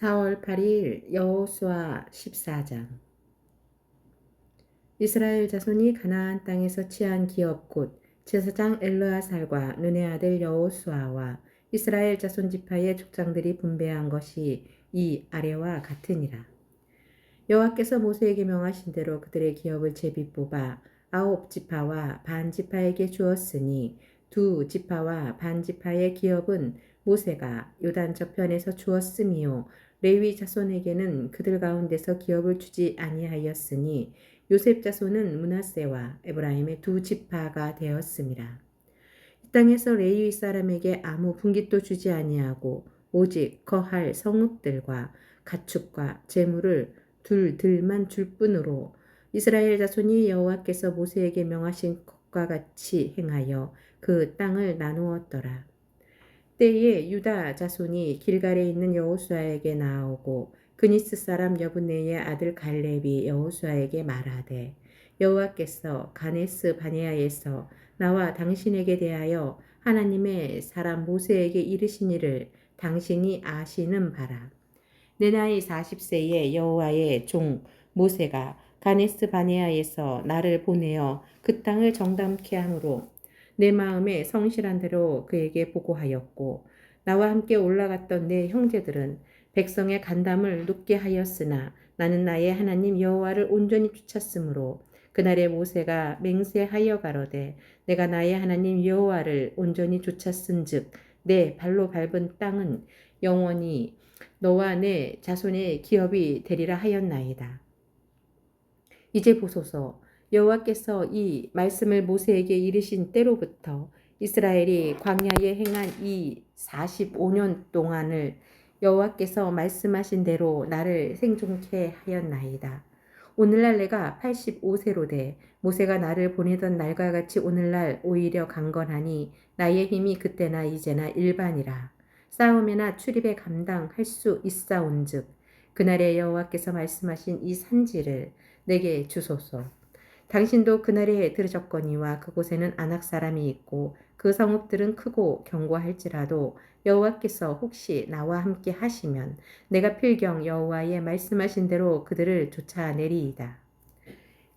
4월 8일 여호수아 14장. 이스라엘 자손이 가나안 땅에서 취한 기업 곧 제사장 엘르아살과 눈의 아들 여호수아와 이스라엘 자손 지파의 족장들이 분배한 것이 이 아래와 같으니라. 여호와께서 모세에게 명하신 대로 그들의 기업을 제비 뽑아 9지파와 반 지파에게 주었으니 2지파와 반 지파의 기업은 모세가 요단 저편에서 주었으미요 레위 자손에게는 그들 가운데서 기업을 주지 아니하였으니 요셉 자손은 므낫세와 에브라임의 2지파가 되었음이라. 이 땅에서 레위 사람에게 아무 분깃도 주지 아니하고 오직 거할 성읍들과 가축과 재물을 둘들만 줄 뿐으로 이스라엘 자손이 여호와께서 모세에게 명하신 것과 같이 행하여 그 땅을 나누었더라. 때에 유다 자손이 길갈에 있는 여호수아에게 나아오고 그니스 사람 여분네의 아들 갈렙이 여호수아에게 말하되 여호와께서 가네스 바네아에서 나와 당신에게 대하여 하나님의 사람 모세에게 이르신 일을 당신이 아시는 바라. 내 나이 40세에 여호와의 종 모세가 가네스 바네아에서 나를 보내어 그 땅을 정탐케 함으로 내 마음에 성실한 대로 그에게 보고하였고 나와 함께 올라갔던 내 형제들은 백성의 간담을 눕게 하였으나 나는 나의 하나님 여호와를 온전히 쫓았으므로 그날에 모세가 맹세하여 가로되 내가 나의 하나님 여호와를 온전히 쫓았은즉 내 발로 밟은 땅은 영원히 너와 내 자손의 기업이 되리라 하였나이다. 이제 보소서 여호와께서 이 말씀을 모세에게 이르신 때로부터 이스라엘이 광야에 행한 이 45년 동안을 여호와께서 말씀하신 대로 나를 생존케 하였나이다. 오늘날 내가 85세로 돼 모세가 나를 보내던 날과 같이 오늘날 오히려 강건하니 나의 힘이 그때나 이제나 일반이라. 싸움에나 출입에 감당할 수 있사온즉 그날에 여호와께서 말씀하신 이 산지를 내게 주소서. 당신도 그날에 들으셨거니와 그곳에는 아낙 사람이 있고 그 성읍들은 크고 견고할지라도 여호와께서 혹시 나와 함께 하시면 내가 필경 여호와의 말씀하신 대로 그들을 쫓아내리이다.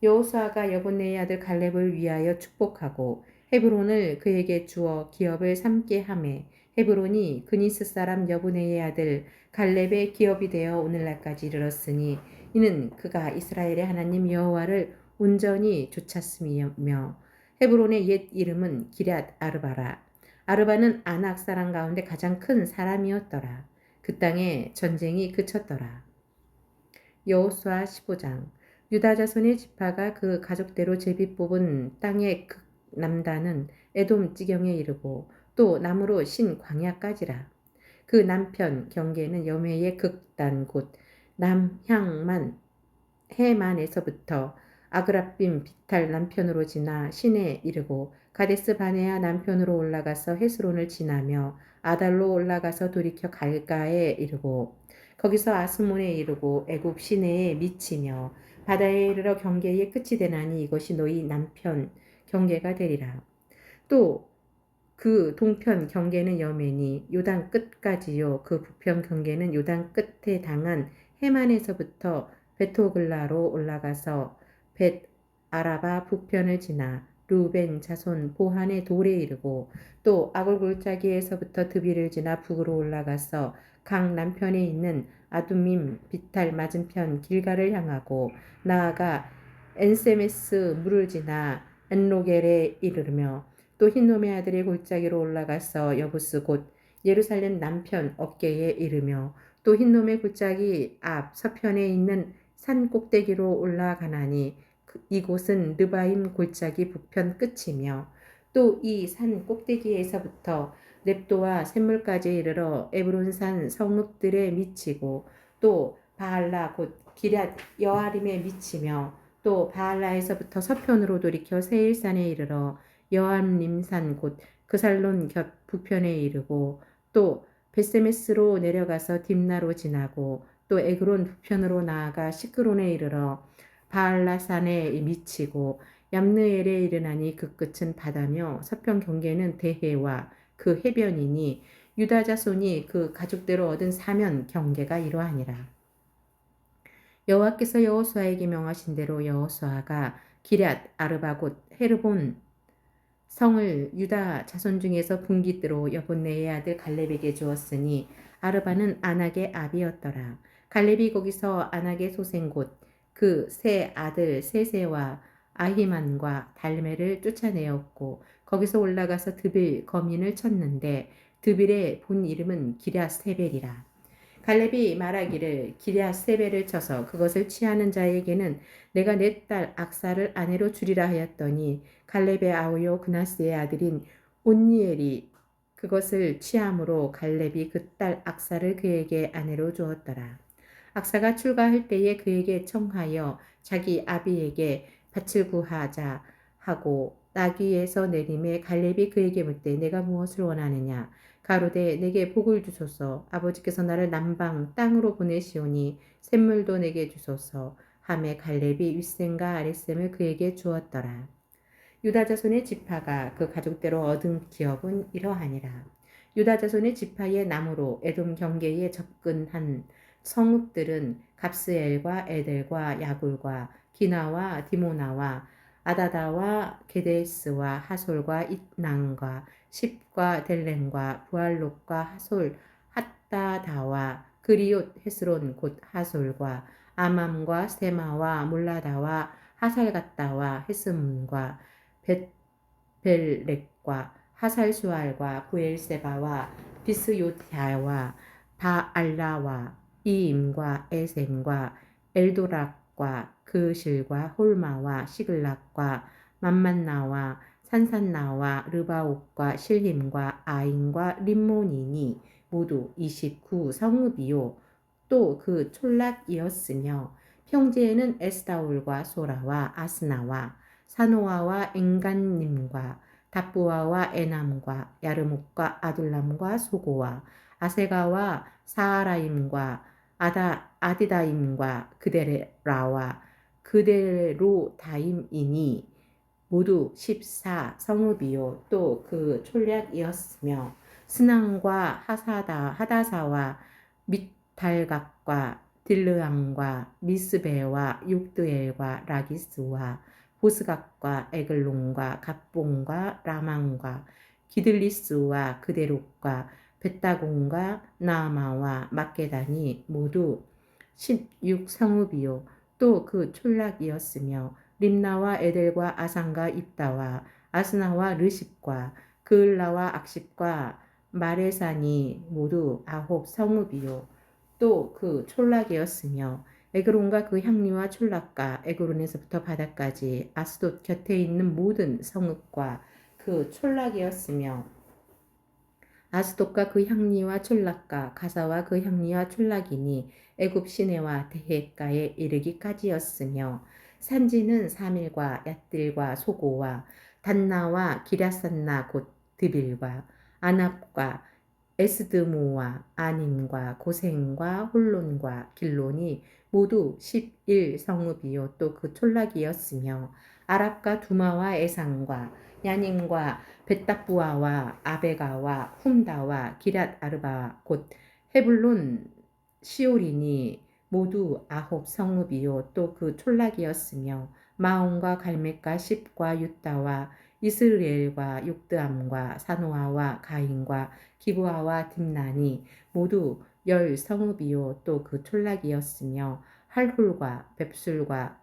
여호수아가 여분네의 아들 갈렙을 위하여 축복하고 헤브론을 그에게 주어 기업을 삼게 하매 헤브론이 그니스 사람 여분네의 아들 갈렙의 기업이 되어 오늘날까지 이르렀으니 이는 그가 이스라엘의 하나님 여호와를 온전히 쫓았음이며 헤브론의 옛 이름은 기럇 아르바라. 아르바는 아낙 사람 가운데 가장 큰 사람이었더라. 그 땅에 전쟁이 그쳤더라. 여호수아 15장. 유다 자손의 지파가 그 가족대로 제비 뽑은 땅의 남단은 에돔 지경에 이르고 또 남으로 신 광야까지라. 그 남편 경계는 여매의 극단 곧 남향만 해만에서부터 아그라빔 비탈 남편으로 지나 신에 이르고 가데스 바네아 남편으로 올라가서 헤스론을 지나며 아달로 올라가서 돌이켜 갈가에 이르고 거기서 아스몬에 이르고 애굽 시내에 미치며 바다에 이르러 경계의 끝이 되나니 이것이 너희 남편 경계가 되리라. 또 그 동편 경계는 여메니 요단 끝까지요 그 북편 경계는 요단 끝에 당한 해만에서부터 베토글라로 올라가서 벳 아라바 북편을 지나 루벤 자손 보한의 돌에 이르고 또 아골 골짜기에서부터 드비를 지나 북으로 올라가서 강 남편에 있는 아둠밈 비탈 맞은편 길가를 향하고 나아가 엔세메스 물을 지나 엔로겔에 이르며 또 흰놈의 아들의 골짜기로 올라가서 여부스 곧 예루살렘 남편 어깨에 이르며 또 흰놈의 골짜기 앞 서편에 있는 산 꼭대기로 올라가나니 이곳은 르바임 골짜기 북편 끝이며 또 이 산 꼭대기에서부터 넵도와 샘물까지 이르러 에브론산 성읍들에 미치고 또 바알라 곧 기럇 여아림에 미치며 또 바알라에서부터 서편으로 돌이켜 세일산에 이르러 여암림산 곧 그살론 곁 북편에 이르고 또 베세메스로 내려가서 딥나로 지나고 또 에그론 북편으로 나아가 시크론에 이르러 바알라산에 미치고 얌느엘에 이르나니 그 끝은 바다며 서편 경계는 대해와 그 해변이니 유다 자손이 그 가족대로 얻은 사면 경계가 이러하니라. 여호와께서 여호수아에게 명하신 대로 여호수아가 기럇 아르바 곧 헤르본 성을 유다 자손 중에서 분깃으로 여본네의 아들 갈렙에게 주었으니 아르바는 아낙의 아비였더라. 갈렙이 거기서 아낙의 소생 곧 그 세 아들 세세와 아히만과 달메를 쫓아내었고 거기서 올라가서 드빌 거민을 쳤는데 드빌의 본 이름은 기랴세벨이라. 갈렙이 말하기를 기랴세벨을 쳐서 그것을 취하는 자에게는 내가 내 딸 악사를 아내로 주리라 하였더니 갈렙의 아우요 그나스의 아들인 온니엘이 그것을 취함으로 갈렙이 그 딸 악사를 그에게 아내로 주었더라. 악사가 출가할 때에 그에게 청하여 자기 아비에게 밭을 구하자 하고 나귀에서 내림에 갈렙이 그에게 묻되 내가 무엇을 원하느냐 가로되 내게 복을 주소서 아버지께서 나를 남방 땅으로 보내시오니 샘물도 내게 주소서 하매 갈렙이 윗셈과 아랫셈을 그에게 주었더라. 유다 자손의 지파가 그 가족대로 얻은 기업은 이러하니라. 유다 자손의 지파의 남으로 에돔 경계에 접근한 성읍들은 갑스엘과 에델과 야굴과 기나와 디모나와 아다다와 게데스와 하솔과 it난과 십과 델렘과 부알롯과 하솔 핫다다와 그리옷 헤스론 곧 하솔과 아맘과 세마와 몰라다와 하살갓다와 헤스문과 벳벨렉과 하살수알과 부엘세바와 비스요디아와 바알라와 이임과 에센과 엘도락과 그실과 홀마와 시글락과 맘만나와 산산나와 르바옥과 실힘과 아인과 림모니니 모두 29성읍이요 또 그 촌락이었으며 평지에는 에스다올과 소라와 아스나와 사노아와 엔간님과 답부아와 에남과 야르묵과 아둘람과 소고와 아세가와 사하라임과 아디다임과 그데라와 그데로다임이니 모두 14성읍이요 또 그 촌략이었으며 스낭과 하다사와 밑달각과 딜르앙과 미스베와 욕드엘과 라기스와 보스각과 에글론과 갑봉과 라망과 기들리스와 그데롯과 벳다곤과 나아마와 막게단이 모두 16성읍이요 또 그 촌락이었으며 림나와 에델과 아산과 입다와 아스나와 르십과 그을라와 악십과 마레산이 모두 9성읍이요 또 그 촌락이었으며 에그론과 그 향리와 촌락과 에그론에서부터 바다까지 아스돗 곁에 있는 모든 성읍과 그 촌락이었으며 아스돗과 그 향리와 촌락과 가사와 그 향리와 촌락이니 애굽 시내와 대해가에 이르기까지였으며 산지는 사밀과 얏들과 소고와 단나와 기랴산나 곧 드빌과 아납과 에스드모와 아닌과 고센과 홀론과 길론이 모두 11성읍이요 또 그 촌락이었으며 아랍과 두마와 에상과 야님과 벳답부아와 아베가와 훔다와 기랏 아르바 곧 헤블론 시오린이 모두 9성읍이요 또 그 촌락이었으며 마온과 갈мет과 십과 유다와 이스라엘과 욕드암과 사노아와 가인과 기브아와 딥난이 모두 10성읍이요 또 그 촌락이었으며 할훌과 뱁술과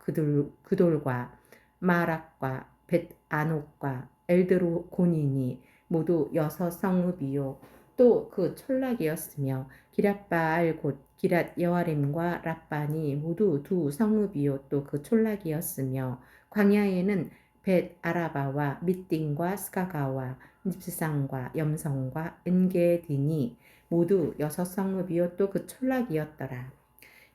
그돌과 마락과 벳아녹과 엘드로곤이니 모두 6성읍이요 또 그 촌락이었으며 기랏바알 곧 기랏 여아림과 랍반이 모두 2성읍이요 또 그 촌락이었으며 광야에는 벳 아라바와 밑딩과 스가가와 닙스상과 염성과 엔게딘이 모두 6성읍이요 또 그 촌락이었더라.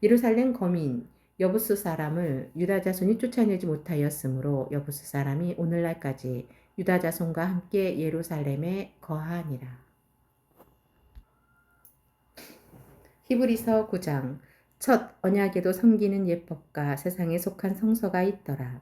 예루살렘 거민 여부스 사람을 유다 자손이 쫓아내지 못하였으므로 여부스 사람이 오늘날까지 유다 자손과 함께 예루살렘에 거하니라. 히브리서 9장 첫 언약에도 섬기는 예법과 세상에 속한 성서가 있더라.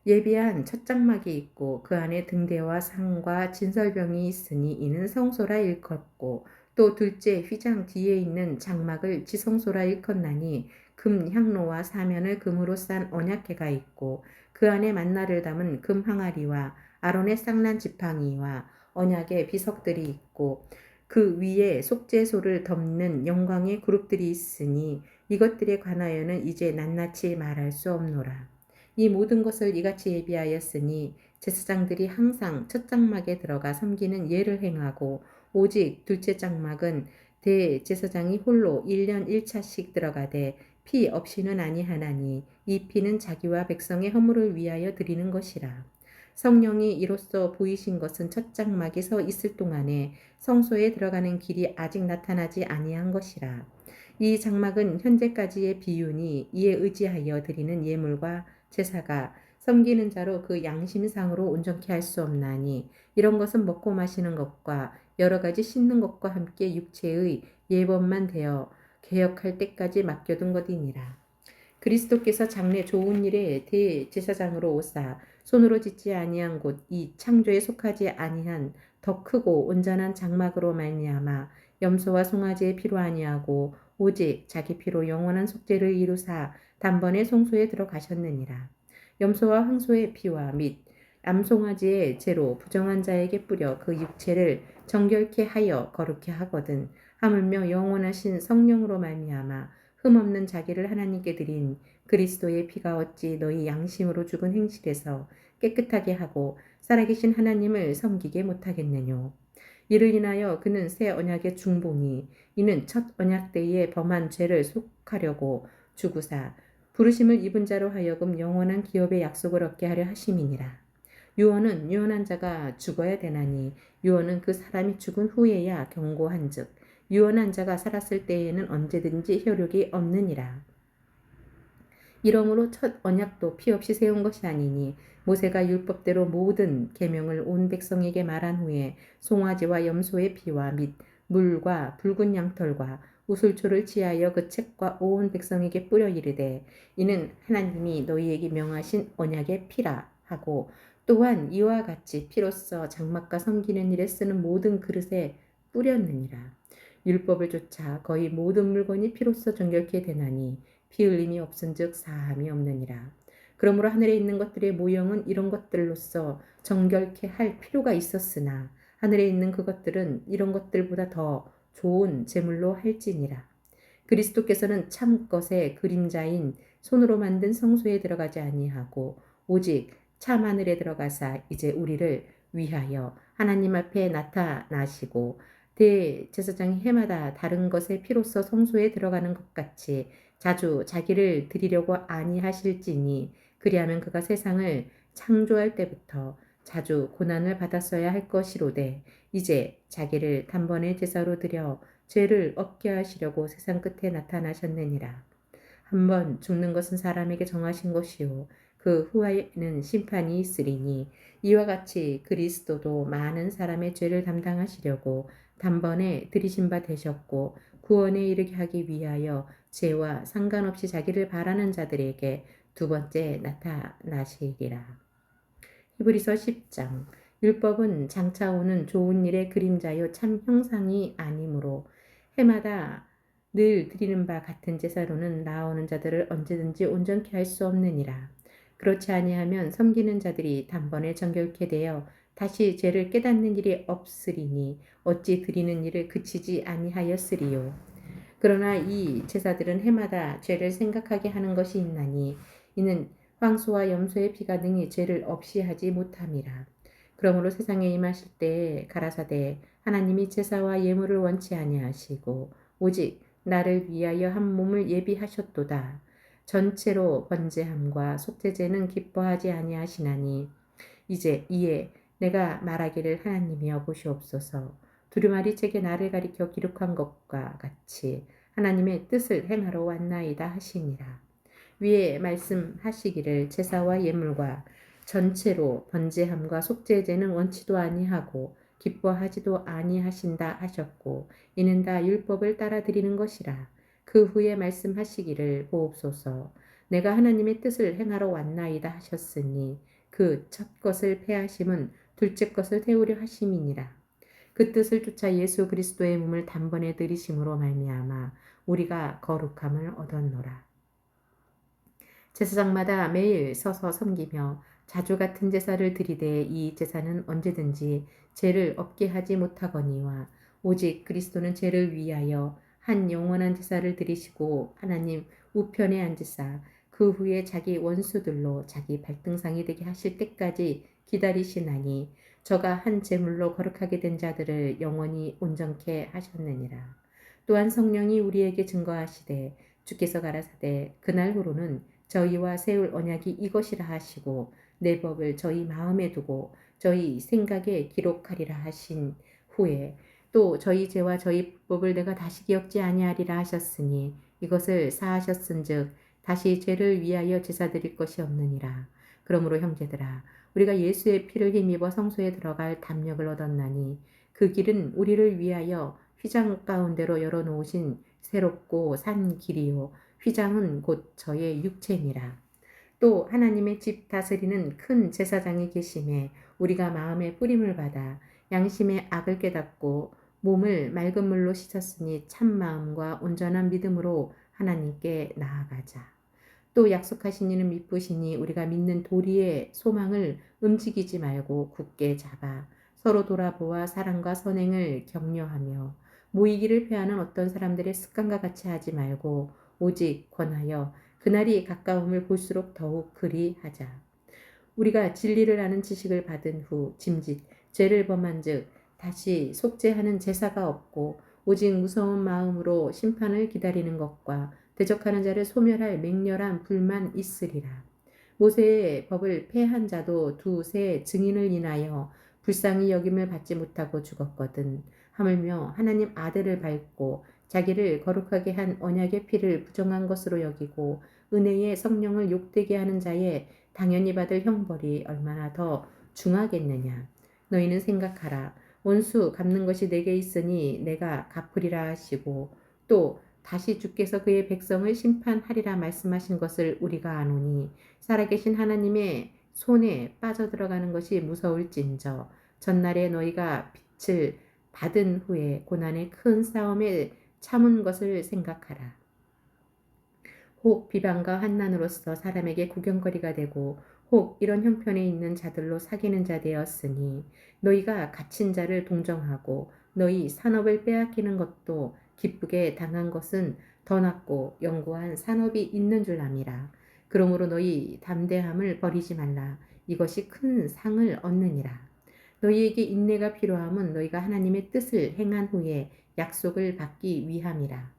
예비한 첫 장막이 있고 그 안에 등대와 상과 진설병이 있으니 이는 성소라 일컫고 또 둘째 휘장 뒤에 있는 장막을 지성소라 일컫나니 금 향로와 사면을 금으로 싼 언약궤가 있고 그 안에 만나를 담은 금 항아리와 아론의 쌍난 지팡이와 언약의 비석들이 있고 그 위에 속죄소를 덮는 영광의 그룹들이 있으니 이것들에 관하여는 이제 낱낱이 말할 수 없노라. 이 모든 것을 이같이 예비하였으니 제사장들이 항상 첫 장막에 들어가 섬기는 예를 행하고 오직 둘째 장막은 대제사장이 홀로 1년 1차씩 들어가되 피 없이는 아니하나니 이 피는 자기와 백성의 허물을 위하여 드리는 것이라. 성령이 이로써 보이신 것은 첫 장막에 서 있을 동안에 성소에 들어가는 길이 아직 나타나지 아니한 것이라. 이 장막은 현재까지의 비유니 이에 의지하여 드리는 예물과 제사가 섬기는 자로 그 양심상으로 온전케 할 수 없나니 이런 것은 먹고 마시는 것과 여러 가지 씻는 것과 함께 육체의 예법만 되어 개혁할 때까지 맡겨둔 것이니라. 그리스도께서 장래 좋은 일에 대제사장으로 오사 손으로 짓지 아니한 곳 이 창조에 속하지 아니한 더 크고 온전한 장막으로 말미암아 염소와 송아지의 피로 아니하고 오직 자기 피로 영원한 속죄를 이루사 단번에 성소에 들어가셨느니라. 염소와 황소의 피와 및 암송아지의 죄로 부정한 자에게 뿌려 그 육체를 정결케 하여 거룩케 하거든 하물며 영원하신 성령으로 말미암아 흠없는 자기를 하나님께 드린 그리스도의 피가 어찌 너희 양심으로 죽은 행실에서 깨끗하게 하고 살아계신 하나님을 섬기게 못하겠느뇨. 이를 인하여 그는 새 언약의 중보니 이는 첫 언약 때에 범한 죄를 속하려고 주구사 부르심을 입은 자로 하여금 영원한 기업의 약속을 얻게 하려 하심이니라. 유언은 유언한 자가 죽어야 되나니 유언은 그 사람이 죽은 후에야 경고한즉 유언한 자가 살았을 때에는 언제든지 효력이 없느니라. 이러므로 첫 언약도 피 없이 세운 것이 아니니 모세가 율법대로 모든 계명을 온 백성에게 말한 후에 송아지와 염소의 피와 및 물과 붉은 양털과 우슬초를 취하여 그 책과 온 백성에게 뿌려 이르되 이는 하나님이 너희에게 명하신 언약의 피라 하고 또한 이와 같이 피로써 장막과 섬기는 일에 쓰는 모든 그릇에 뿌렸느니라. 율법을 쫓아 거의 모든 물건이 피로써 정결케 되나니 피 흘림이 없은즉 사함이 없느니라. 그러므로 하늘에 있는 것들의 모형은 이런 것들로서 정결케 할 필요가 있었으나 하늘에 있는 그것들은 이런 것들보다 더 좋은 제물로 할지니라. 그리스도께서는 참 것의 그림자인 손으로 만든 성소에 들어가지 아니하고 오직 참 하늘에 들어가사 이제 우리를 위하여 하나님 앞에 나타나시고 대제사장이 해마다 다른 것의 피로써 성소에 들어가는 것 같이 자주 자기를 드리려고 아니하실지니 그리하면 그가 세상을 창조할 때부터 자주 고난을 받았어야 할 것이로되 이제 자기를 단번에 제사로 드려 죄를 없게 하시려고 세상 끝에 나타나셨느니라. 한번 죽는 것은 사람에게 정하신 것이요 그 후에는 심판이 있으리니 이와 같이 그리스도도 많은 사람의 죄를 담당하시려고 단번에 들이신 바 되셨고 구원에 이르게 하기 위하여 죄와 상관없이 자기를 바라는 자들에게 두 번째 나타나시리라. 히브리서 10장 율법은 장차 오는 좋은 일의 그림자요 참 형상이 아니므로 해마다 늘 드리는 바 같은 제사로는 나아오는 자들을 언제든지 온전케 할 수 없느니라. 그렇지 아니하면 섬기는 자들이 단번에 정결케 되어 다시 죄를 깨닫는 일이 없으리니 어찌 드리는 일을 그치지 아니하였으리요. 그러나 이 제사들은 해마다 죄를 생각하게 하는 것이 있나니 이는 황소와 염소의 피가 능히 죄를 없이 하지 못함이라. 그러므로 세상에 임하실 때에 가라사대 하나님이 제사와 예물을 원치 아니하시고 오직 나를 위하여 한 몸을 예비하셨도다. 전체로 번제함과 속죄제는 기뻐하지 아니하시나니 이제 이에 내가 말하기를 하나님이여 보시옵소서. 두루마리 책에 나를 가리켜 기록한 것과 같이 하나님의 뜻을 행하러 왔나이다 하시니라. 위에 말씀하시기를 제사와 예물과 전체로 번제함과 속죄제는 원치도 아니하고 기뻐하지도 아니하신다 하셨고 이는 다 율법을 따라 드리는 것이라. 그 후에 말씀하시기를 보옵소서. 내가 하나님의 뜻을 행하러 왔나이다 하셨으니 그 첫 것을 패하심은 둘째 것을 태우려 하심이니라. 그 뜻을 쫓아 예수 그리스도의 몸을 단번에 들이심으로 말미암아 우리가 거룩함을 얻었노라. 제사장마다 매일 서서 섬기며 자주 같은 제사를 드리되 이 제사는 언제든지 죄를 없게 하지 못하거니와 오직 그리스도는 죄를 위하여 한 영원한 제사를 드리시고 하나님 우편에 앉으사 그 후에 자기 원수들로 자기 발등상이 되게 하실 때까지 기다리시나니 저가 한 제물로 거룩하게 된 자들을 영원히 온전케 하셨느니라. 또한 성령이 우리에게 증거하시되 주께서 가라사대 그날 후로는 저희와 세울 언약이 이것이라 하시고 내 법을 저희 마음에 두고 저희 생각에 기록하리라 하신 후에 또 저희 죄와 저희 법을 내가 다시 기억지 아니하리라 하셨으니 이것을 사하셨은즉 다시 죄를 위하여 제사 드릴 것이 없느니라. 그러므로 형제들아 우리가 예수의 피를 힘입어 성소에 들어갈 담력을 얻었나니 그 길은 우리를 위하여 휘장 가운데로 열어놓으신 새롭고 산 길이요 휘장은 곧 저의 육체니라. 또 하나님의 집 다스리는 큰 제사장이 계심에 우리가 마음의 뿌림을 받아 양심의 악을 깨닫고 몸을 맑은 물로 씻었으니 참 마음과 온전한 믿음으로 하나님께 나아가자. 또 약속하신 이는 미쁘시니 우리가 믿는 도리의 소망을 움직이지 말고 굳게 잡아 서로 돌아보아 사랑과 선행을 격려하며 모이기를 패하는 어떤 사람들의 습관과 같이 하지 말고 오직 권하여 그날이 가까움을 볼수록 더욱 그리하자. 우리가 진리를 아는 지식을 받은 후 짐짓 죄를 범한 즉 다시 속죄하는 제사가 없고 오직 무서운 마음으로 심판을 기다리는 것과 대적하는 자를 소멸할 맹렬한 불만 있으리라. 모세의 법을 폐한 자도 두세 증인을 인하여 불쌍히 여김을 받지 못하고 죽었거든. 하물며 하나님 아들을 밟고 자기를 거룩하게 한 언약의 피를 부정한 것으로 여기고 은혜의 성령을 욕되게 하는 자의 당연히 받을 형벌이 얼마나 더 중하겠느냐. 너희는 생각하라. 원수 갚는 것이 내게 있으니 내가 갚으리라 하시고 또 다시 주께서 그의 백성을 심판하리라 말씀하신 것을 우리가 아노니 살아계신 하나님의 손에 빠져들어가는 것이 무서울진저 전날에 너희가 빛을 받은 후에 고난의 큰 싸움에 참은 것을 생각하라. 혹 비방과 환난으로서 사람에게 구경거리가 되고 혹 이런 형편에 있는 자들로 사귀는 자 되었으니 너희가 갇힌 자를 동정하고 너희 산업을 빼앗기는 것도 기쁘게 당한 것은 더 낫고 영구한 산업이 있는 줄 암이라. 그러므로 너희 담대함을 버리지 말라. 이것이 큰 상을 얻느니라. 너희에게 인내가 필요함은 너희가 하나님의 뜻을 행한 후에 약속을 받기 위함이라.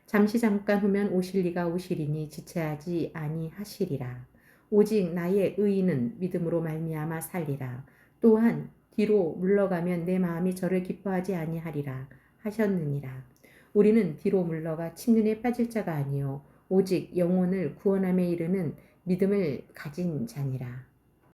잠시 잠깐 후면 오실 리가 오시리니 지체하지 아니하시리라. 오직 나의 의인은 믿음으로 말미암아 살리라. 또한 뒤로 물러가면 내 마음이 저를 기뻐하지 아니하리라 하셨느니라. 우리는 뒤로 물러가 침륜에 빠질 자가 아니요 오직 영혼을 구원함에 이르는 믿음을 가진 자니라.